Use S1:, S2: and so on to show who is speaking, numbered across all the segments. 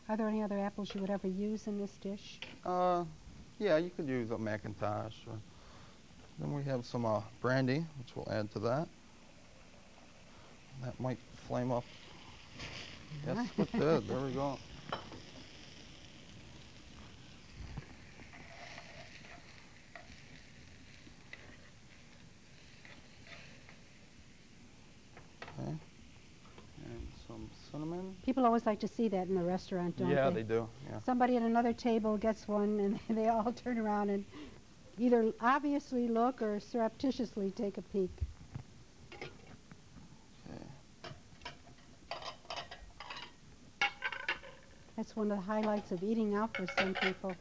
S1: Are there any other apples you would ever use in this dish?
S2: Yeah, you could use a Macintosh. Then we have some brandy, which we'll add to that. That might flame up. Yes, it did. There we go. Okay. And some cinnamon.
S1: People always like to see that in the restaurant, don't they?
S2: Yeah, they do. Yeah.
S1: Somebody at another table gets one, and they all turn around and either obviously look or surreptitiously take a peek.
S2: Okay.
S1: That's one of the highlights of eating out for some people.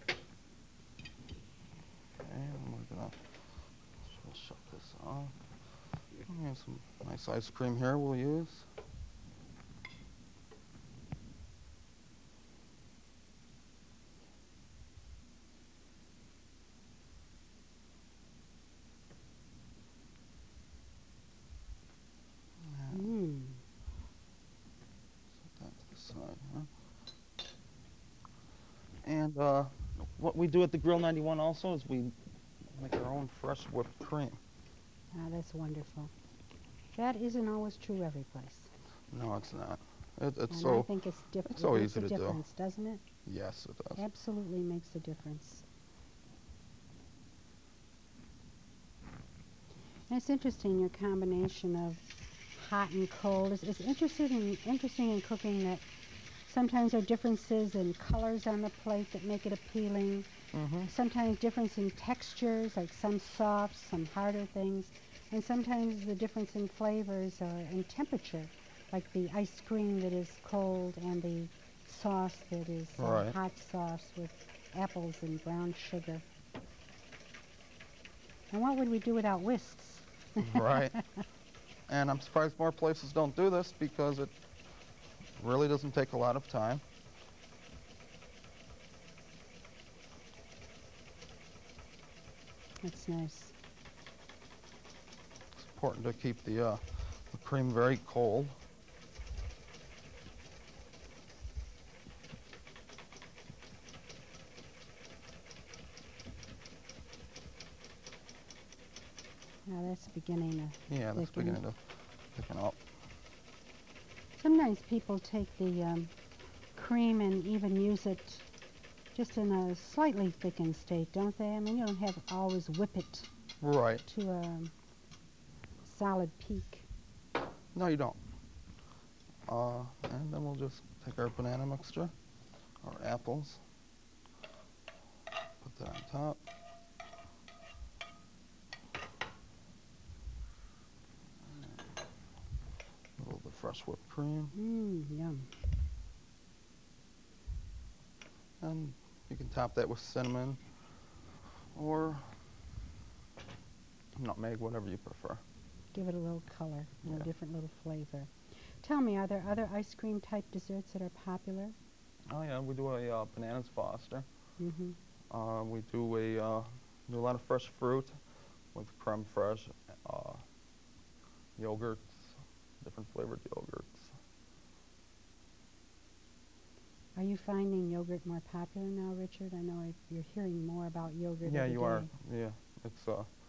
S2: Okay, and we'll shut this off. We have some nice ice cream here we'll use. Set that to the side here. And what we do at the Grill 91 also is we make our own fresh whipped cream.
S1: Ah, that's wonderful. That isn't always true every place.
S2: No, it's not.
S1: And I think it's different.
S2: It's so
S1: It makes
S2: easy to
S1: a
S2: do.
S1: difference, doesn't it?
S2: Yes, it does.
S1: Absolutely makes a difference. And it's interesting, your combination of hot and cold. It's interesting in cooking that sometimes there are differences in colors on the plate that make it appealing. Sometimes difference in textures, like some soft, some harder things. And sometimes the difference in flavors and temperature, like the ice cream that is cold and the sauce that is hot sauce with apples and brown sugar. And what would we do without whisks?
S2: Right. And I'm surprised more places don't do this because it really doesn't take a lot of time.
S1: That's nice.
S2: It's important to keep the cream very cold.
S1: Now that's beginning to
S2: Yeah, that's beginning to thicken up.
S1: Sometimes people take the cream and even use it just in a slightly thickened state, don't they? I mean, you don't have to always whip it to a solid peak.
S2: No, you don't. And then we'll just take our banana mixture, our apples, put that on top. A little bit of fresh whipped cream.
S1: Yum.
S2: And you can top that with cinnamon or nutmeg, whatever you prefer.
S1: Give it a little color, a different little flavor. Tell me, are there other ice cream type desserts that are popular?
S2: Oh yeah, we do a bananas foster.
S1: Mm-hmm.
S2: We do a lot of fresh fruit with creme fraiche, yogurts, different flavored yogurts.
S1: Are you finding yogurt more popular now, Richard? I know you're hearing more about yogurt.
S2: Yeah,
S1: every
S2: you
S1: day.
S2: are. Yeah, it's.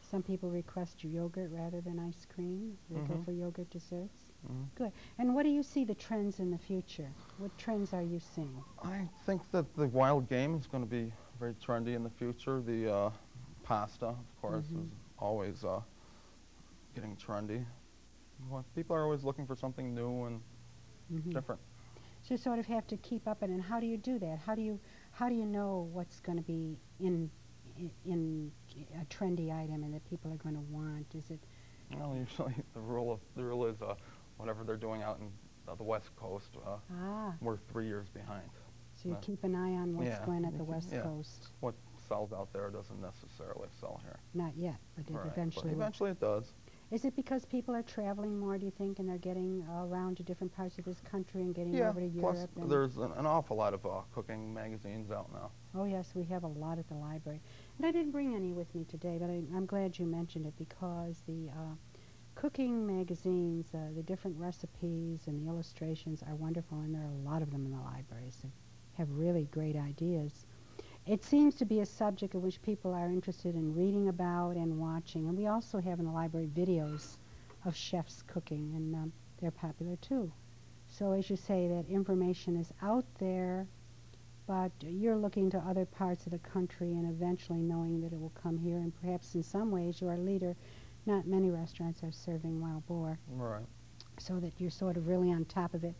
S1: Some people request yogurt rather than ice cream. They go for yogurt desserts. Good. And what do you see the trends in the future? What trends are you seeing?
S2: I think that the wild game is going to be very trendy in the future. The pasta, of course, is always getting trendy. Well, people are always looking for something new and different.
S1: So you sort of have to keep up, and how do you do that? How do you know what's going to be in a trendy item and that people are going to want? Is it?
S2: Well, usually the rule is whatever they're doing out in the West Coast. We're 3 years behind.
S1: So you keep an eye on what's going at the West Coast.
S2: What sells out there doesn't necessarily sell here.
S1: Not yet, but it eventually will.
S2: Eventually it does.
S1: Is it because people are traveling more, do you think, and they're getting around to different parts of this country and getting over to Europe?
S2: Plus there's an awful lot of cooking magazines out now.
S1: Oh, yes, we have a lot at the library. And I didn't bring any with me today, but I'm glad you mentioned it because the cooking magazines, the different recipes and the illustrations are wonderful, and there are a lot of them in the library, so have really great ideas. It seems to be a subject in which people are interested in reading about and watching. And we also have in the library videos of chefs cooking, and they're popular too. So as you say, that information is out there, but you're looking to other parts of the country and eventually knowing that it will come here. And perhaps in some ways you're a leader. Not many restaurants are serving wild boar.
S2: Right.
S1: So that you're sort of really on top of it,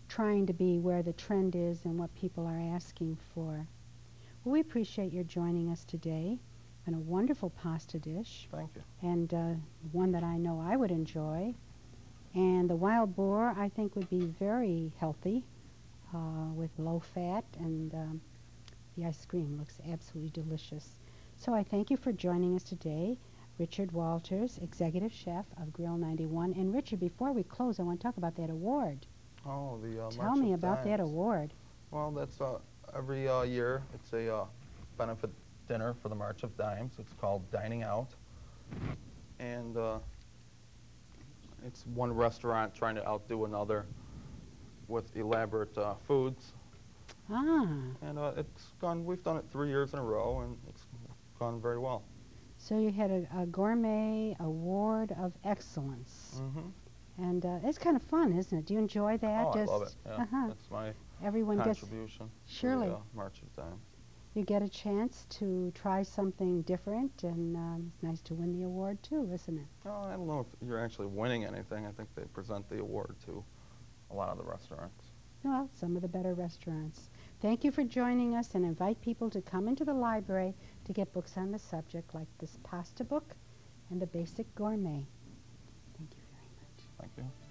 S1: trying to be where the trend is and what people are asking for. Well, we appreciate your joining us today on a wonderful pasta dish.
S2: Thank you.
S1: And one that I know I would enjoy. And the wild boar, I think, would be very healthy with low fat, and the ice cream looks absolutely delicious. So I thank you for joining us today, Richard Walters, Executive Chef of Grill 91. And Richard, before we close, I want to talk about that award.
S2: Oh, the
S1: Tell me about that award.
S2: Well, that's every year. It's a benefit dinner for the March of Dimes. It's called Dining Out. And it's one restaurant trying to outdo another with elaborate foods.
S1: Ah.
S2: And we've done it 3 years in a row, and it's gone very well.
S1: So you had a gourmet award of excellence.
S2: Mm-hmm.
S1: And it's kind of fun, isn't it? Do you enjoy that?
S2: Oh, I love it. Yeah, that's my contribution
S1: surely
S2: to the March of Dimes.
S1: You get a chance to try something different, and it's nice to win the award too, isn't it?
S2: Oh, I don't know if you're actually winning anything. I think they present the award to a lot of the restaurants.
S1: Well, some of the better restaurants. Thank you for joining us, and invite people to come into the library to get books on the subject like this pasta book and the Basic Gourmet. Thank you very much.
S2: Thank you.